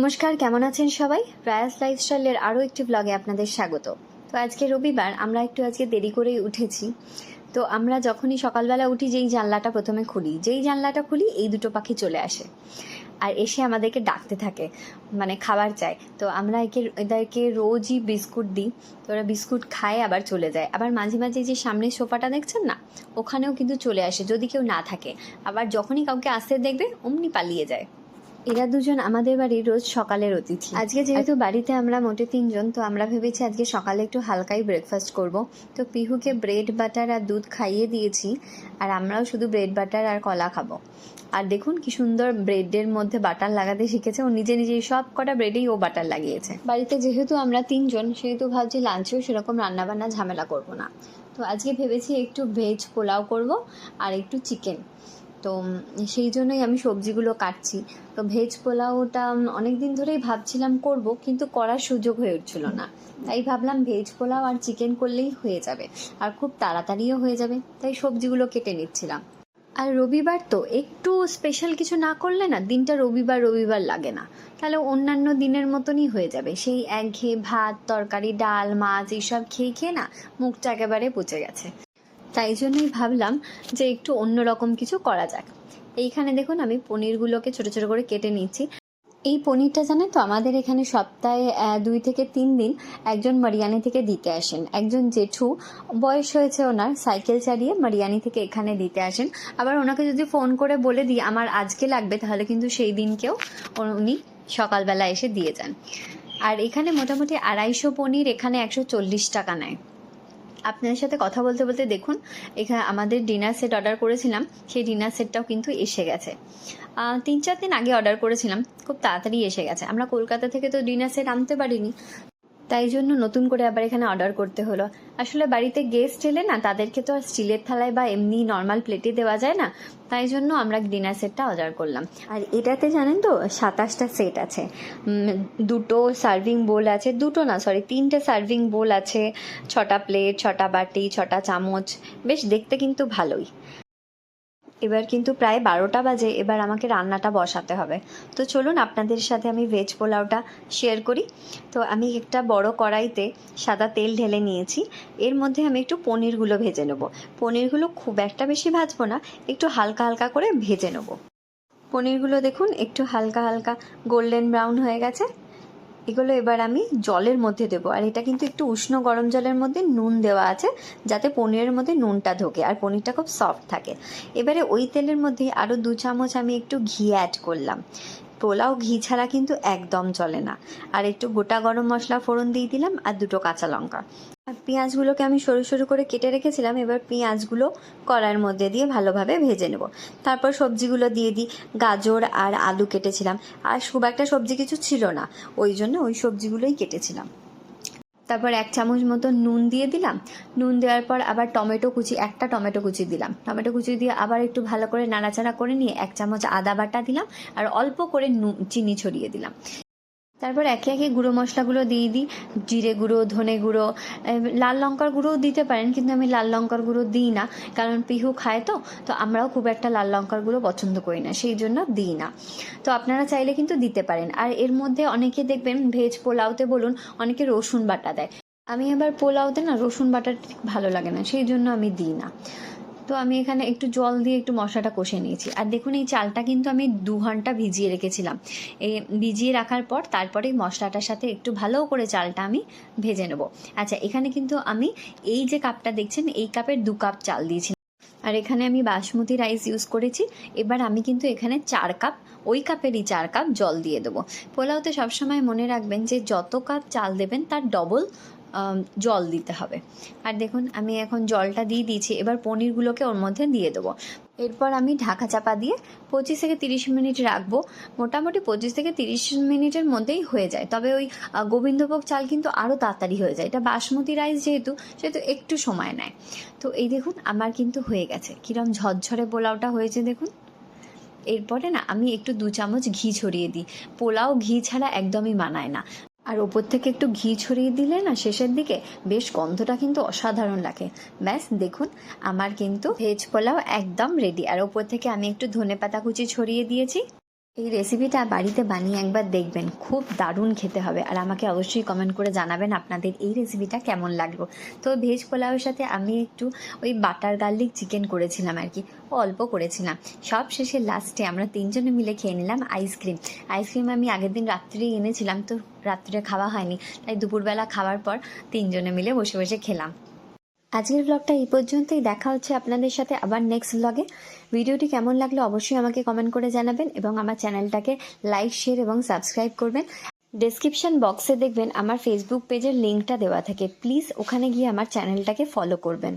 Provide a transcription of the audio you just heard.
নমস্কার, কেমন আছেন সবাই? প্রয়াস লাইফস্টাইলের আরও একটি ব্লগে আপনাদের স্বাগত। তো আজকে রবিবার, আমরা একটু আজকে দেরি করেই উঠেছি। তো আমরা যখনই সকালবেলা উঠি, যেই জানলাটা প্রথমে খুলি এই দুটো পাখি চলে আসে আর এসে আমাদেরকে ডাকতে থাকে, মানে খাবার চায়। তো আমরা এদেরকে রোজই বিস্কুট দিই। তো ওরা বিস্কুট খায় আবার চলে যায়। আবার মাঝে মাঝে যে সামনের সোফাটা দেখছেন না, ওখানেও কিন্তু চলে আসে যদি কেউ না থাকে। আবার যখনই কাউকে আসতে দেখবে অমনি পালিয়ে যায়। এরা দুজন আমাদের বাড়ির রোজ সকালের অতিথি। আজকে যেহেতু বাড়িতে আমরা মোটে 3 জন, তো আমরা ভেবেছি আজকে সকালে একটু হালকাই ব্রেকফাস্ট করব। তো পিহুকে ব্রেড বাটার আর দুধ খাইয়ে দিয়েছি, আর আমরাও শুধু ব্রেড বাটার আর কলা খাবো। আর দেখুন কি সুন্দর ব্রেডের মধ্যে বাটার লাগাতে শিখেছে। ও নিজেই সব কটা ব্রেডেই ও বাটার লাগিয়েছে। বাড়িতে যেহেতু আমরা 3 জন, সেহেতু ভাবছি লাঞ্চেও সেরকম রান্নাবান্না ঝামেলা করব না। তো আজকে ভেবেছি একটু ভেজ পোলাও করব আর একটু চিকেন। তো সেই জন্যই আমি সবজিগুলো কাটছি। তো ভেজ পোলাওটা অনেক দিন ধরেই ভাবছিলাম করব, কিন্তু করার সুযোগ হয়ে উঠছিল না। তাই ভাবলাম ভেজ পোলাও আর চিকেন করলেই হয়ে যাবে, আর খুব তাড়াতাড়িও হয়ে যাবে। তাই সবজিগুলো কেটে নিচ্ছিলাম। আর রবিবার তো একটু স্পেশাল কিছু না করলে না দিনটা রবিবার লাগে না। তাহলে অন্যান্য দিনের মতনই হয়ে যাবে, সেই একঘেয়ে ভাত তরকারি ডাল মাছ এইসব খেয়ে না মুখটা একেবারে পচে গেছে। তাই জন্যই ভাবলাম যে একটু অন্যরকম কিছু করা যাক। এইখানে দেখুন আমি পনিরগুলোকে ছোট ছোট করে কেটে নিচ্ছি। এই পনিরটা জানেন তো, আমাদের এখানে সপ্তাহে 2 থেকে 3 দিন একজন মারিয়ানি থেকে দিতে আসেন। একজন জেঠু, বয়স হয়েছে ওনার, সাইকেল চালিয়ে মারিয়ানি থেকে এখানে দিতে আসেন। আবার ওনাকে যদি ফোন করে বলে দিই আমার আজকে লাগবে, তাহলে কিন্তু সেই দিনকেও উনি সকালবেলা এসে দিয়ে যান। আর এখানে মোটামুটি 250 পনির এখানে 140 টাকা নেয়। আপনাদের সাথে কথা বলতে বলতে দেখুন, এখানে আমাদের ডিনার সেট অর্ডার করেছিলাম, সেই ডিনার সেটটাও কিন্তু এসে গেছে। 3-4 দিন আগে অর্ডার করেছিলাম, খুব তাড়াতাড়ি এসে গেছে। আমরা কলকাতা থেকে তো ডিনার সেট আনতে পারিনি, তাই জন্য নতুন করে আবার এখানে অর্ডার করতে হলো। আসলে বাড়িতে গেস্ট এলে না, তাদেরকে তো আর স্টিলের থালায় বা এমনি নর্মাল প্লেটে দেওয়া যায় না, তাই জন্য আমরা ডিনার সেটটা অর্ডার করলাম। আর এটাতে জানেন তো 27টা সেট আছে। 2টো সার্ভিং বোল আছে, 3টে সার্ভিং বোল আছে, 6টা প্লেট, 6টা বাটি, 6টা চামচ। বেশ দেখতে কিন্তু ভালোই। এবার কিন্তু প্রায় 12টা বাজে, এবার আমাকে রান্নাটা বসাতে হবে। তো চলুন আপনাদের সাথে আমি ভেজ পোলাওটা শেয়ার করি। তো আমি একটা বড় কড়াইতে সাদা তেল ঢেলে নিয়েছি। এর মধ্যে আমি একটু পনিরগুলো ভেজে নেব। পনিরগুলো খুব একটা বেশি ভাজবো না, একটু হালকা হালকা করে ভেজে নেব। পনিরগুলো দেখুন একটু হালকা হালকা গোল্ডেন ব্রাউন হয়ে গেছে। এগুলো এবার আমি জলের মধ্যে দেবো। আর এটা কিন্তু একটু উষ্ণ গরম জলের মধ্যে নুন দেওয়া আছে, যাতে পনিরের মধ্যে নুনটা ঢোকে আর পনিরটা খুব সফট থাকে। এবারে ওই তেলের মধ্যে আরও 2 চামচ আমি একটু ঘি অ্যাড করলাম। পোলাও ঘি ছাড়া কিন্তু একদম চলে না। আর একটু গোটা গরম মশলা ফোড়ন দিয়ে দিলাম, আর 2টো কাঁচা লঙ্কা। আর পেঁয়াজগুলোকে আমি সরু সরু করে কেটে রেখেছিলাম। এবার পেঁয়াজগুলো কড়াইয়ের মধ্যে দিয়ে ভালোভাবে ভেজে নেব। তারপর সবজিগুলো দিয়ে দিই। গাজর আর আলু কেটেছিলাম, আর খুব একটা সবজি কিছু ছিল না, ওই জন্য ওই সবজিগুলোই কেটেছিলাম। তারপর 1 চামচ মতো নুন দিয়ে দিলাম। নুন দেওয়ার পর আবার একটা টমেটো কুচি দিলাম। টমেটো কুচি দিয়ে আবার একটু ভালো করে নাড়াচাড়া করে নিয়ে 1 চামচ আদা বাটা দিলাম, আর অল্প করে চিনি ছড়িয়ে দিলাম। তারপর একে একে গুঁড়ো মশলাগুলো দিয়ে দিই। জিরে গুঁড়ো, ধনে গুঁড়ো, লাল লঙ্কার গুঁড়োও দিতে পারেন, কিন্তু আমি লাল লঙ্কার গুঁড়ো দিই না, কারণ পিহু খায়। তো আমরাও খুব একটা লাল লঙ্কার গুঁড়ো পছন্দ করি না, সেই জন্য দিই না। তো আপনারা চাইলে কিন্তু দিতে পারেন। আর এর মধ্যে অনেকে দেখবেন ভেজ পোলাওতে বলুন অনেকে রসুন বাটা দেয়। আমি আবার পোলাওতে না রসুন বাটাটা ঠিক ভালো লাগে না, সেই জন্য আমি দিই না। তো আমি এখানে একটু জল দিয়ে একটু মশলাটা কষে নিয়েছি। আর দেখুন এই চালটা কিন্তু আমি 2 ঘন্টা ভিজিয়ে রেখেছিলাম। ভিজিয়ে রাখার পর তারপরে মশলাটার সাথে একটু ভালো করে চালটা আমি ভেজে নেব। আচ্ছা, এখানে কিন্তু আমি এই যে কাপটা দেখছেন, এই কাপের 2 কাপ চাল দিয়েছি। আর এখানে আমি বাসমতি রাইস ইউজ করেছি। এবার আমি কিন্তু এখানে 4 কাপ, ওই কাপেরই 4 কাপ জল দিয়ে দেবো। পোলাওতে সবসময় মনে রাখবেন যে যত কাপ চাল দেবেন তার ডবল জল দিতে হবে। আর দেখুন আমি এখন জলটা দিয়ে দিয়েছি। এবার পনিরগুলোকে ওর মধ্যে দিয়ে দেবো। এরপর আমি ঢাকা চাপা দিয়ে 25 থেকে 30 মিনিট রাখবো। মোটামুটি 25 থেকে 30 মিনিটের মধ্যেই হয়ে যায়। তবে ওই গোবিন্দভোগ চাল কিন্তু আরও তাড়াতাড়ি হয়ে যায়, এটা বাসমতি রাইস যেহেতু একটু সময় নেয়। তো এই দেখুন আমার কিন্তু হয়ে গেছে। কিরম ঝরঝরে পোলাওটা হয়েছে দেখুন। এরপরে না আমি একটু 2 চামচ ঘি ছড়িয়ে দিই। পোলাও ঘি ছাড়া একদমই মানায় না। আর ওপর থেকে একটু ঘি ছড়িয়ে দিলে না শেষের দিকে বেশ গন্ধটা কিন্তু অসাধারণ লাগে। ব্যাস দেখুন আমার কিন্তু ভেজ পোলাও একদম রেডি। আর ওপর থেকে আমি একটু ধনেপাতা কুচি ছড়িয়ে দিয়েছি। এই রেসিপিটা বাড়িতে বানিয়ে একবার দেখবেন, খুব দারুণ খেতে হবে। আর আমাকে অবশ্যই কমেন্ট করে জানাবেন আপনাদের এই রেসিপিটা কেমন লাগলো। তো ভেজ পোলাওয়ের সাথে আমি একটু ওই বাটার গার্লিক চিকেন করেছিলাম আর কি, অল্প করেছিলাম। সব শেষে লাস্টে আমরা তিনজনে মিলে খেয়ে নিলাম আইসক্রিম। আইসক্রিম আমি আগের দিন রাত্রেই এনেছিলাম, তো রাত্রে খাওয়া হয়নি, তাই দুপুরবেলা খাওয়ার পর তিনজনে মিলে বসে বসে খেলাম। আজকের ব্লগটা এই পর্যন্তই। দেখা হচ্ছে আপনাদের সাথে আবার নেক্সট ব্লগে। ভিডিওটি কেমন লাগলো অবশ্যই আমাকে কমেন্ট করে জানাবেন এবং আমার চ্যানেলটাকে লাইক, শেয়ার এবং সাবস্ক্রাইব করবেন। ডেসক্রিপশন বক্সে দেখবেন আমার ফেসবুক পেজের লিঙ্কটা দেওয়া থাকে, প্লিজ ওখানে গিয়ে আমার চ্যানেলটাকে ফলো করবেন।